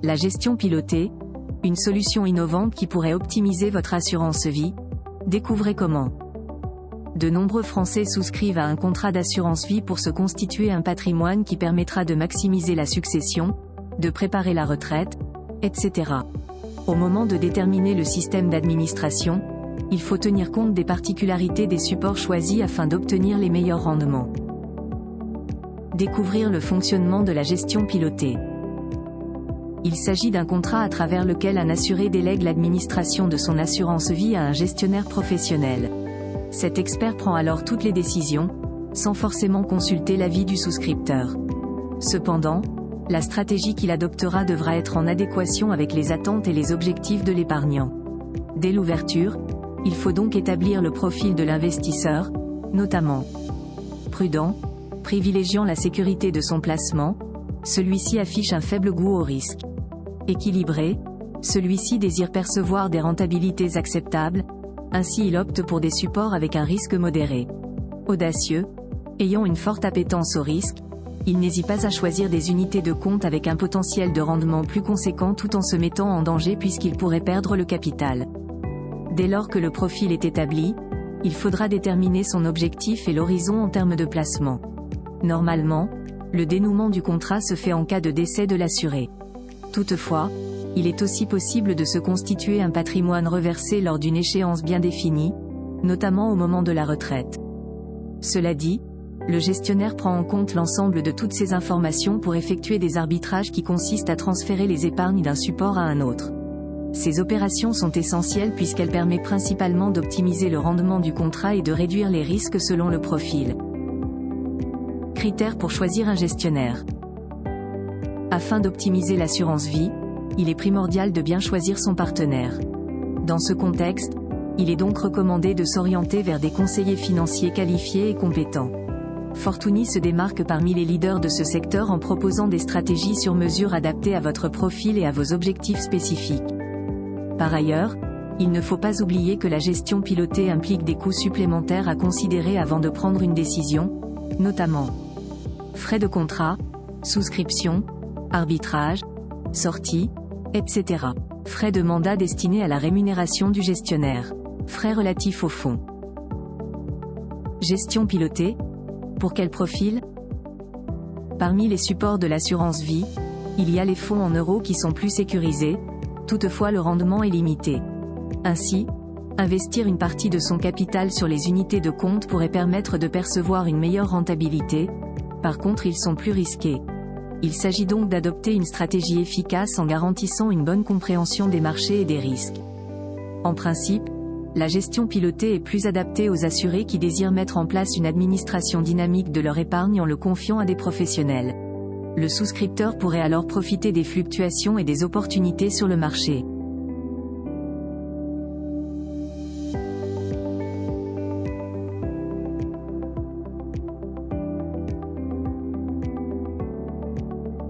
La gestion pilotée, une solution innovante qui pourrait optimiser votre assurance vie. Découvrez comment. De nombreux Français souscrivent à un contrat d'assurance vie pour se constituer un patrimoine qui permettra de maximiser la succession, de préparer la retraite, etc. Au moment de déterminer le système d'administration, il faut tenir compte des particularités des supports choisis afin d'obtenir les meilleurs rendements. Découvrir le fonctionnement de la gestion pilotée. Il s'agit d'un contrat à travers lequel un assuré délègue l'administration de son assurance vie à un gestionnaire professionnel. Cet expert prend alors toutes les décisions, sans forcément consulter l'avis du souscripteur. Cependant, la stratégie qu'il adoptera devra être en adéquation avec les attentes et les objectifs de l'épargnant. Dès l'ouverture, il faut donc établir le profil de l'investisseur, notamment prudent, privilégiant la sécurité de son placement, celui-ci affiche un faible goût au risque. Équilibré, celui-ci désire percevoir des rentabilités acceptables, ainsi il opte pour des supports avec un risque modéré. Audacieux, ayant une forte appétence au risque, il n'hésite pas à choisir des unités de compte avec un potentiel de rendement plus conséquent tout en se mettant en danger puisqu'il pourrait perdre le capital. Dès lors que le profil est établi, il faudra déterminer son objectif et l'horizon en termes de placement. Normalement, le dénouement du contrat se fait en cas de décès de l'assuré. Toutefois, il est aussi possible de se constituer un patrimoine reversé lors d'une échéance bien définie, notamment au moment de la retraite. Cela dit, le gestionnaire prend en compte l'ensemble de toutes ces informations pour effectuer des arbitrages qui consistent à transférer les épargnes d'un support à un autre. Ces opérations sont essentielles puisqu'elles permettent principalement d'optimiser le rendement du contrat et de réduire les risques selon le profil. Critères pour choisir un gestionnaire. Afin d'optimiser l'assurance vie, il est primordial de bien choisir son partenaire. Dans ce contexte, il est donc recommandé de s'orienter vers des conseillers financiers qualifiés et compétents. Fortuny se démarque parmi les leaders de ce secteur en proposant des stratégies sur mesure adaptées à votre profil et à vos objectifs spécifiques. Par ailleurs, il ne faut pas oublier que la gestion pilotée implique des coûts supplémentaires à considérer avant de prendre une décision, notamment frais de contrat, souscription, arbitrage, sortie, etc. Frais de mandat destinés à la rémunération du gestionnaire. Frais relatifs au fonds. Gestion pilotée. Pour quel profil? Parmi les supports de l'assurance vie, il y a les fonds en euros qui sont plus sécurisés, toutefois le rendement est limité. Ainsi, investir une partie de son capital sur les unités de compte pourrait permettre de percevoir une meilleure rentabilité, par contre ils sont plus risqués. Il s'agit donc d'adopter une stratégie efficace en garantissant une bonne compréhension des marchés et des risques. En principe, la gestion pilotée est plus adaptée aux assurés qui désirent mettre en place une administration dynamique de leur épargne en le confiant à des professionnels. Le souscripteur pourrait alors profiter des fluctuations et des opportunités sur le marché.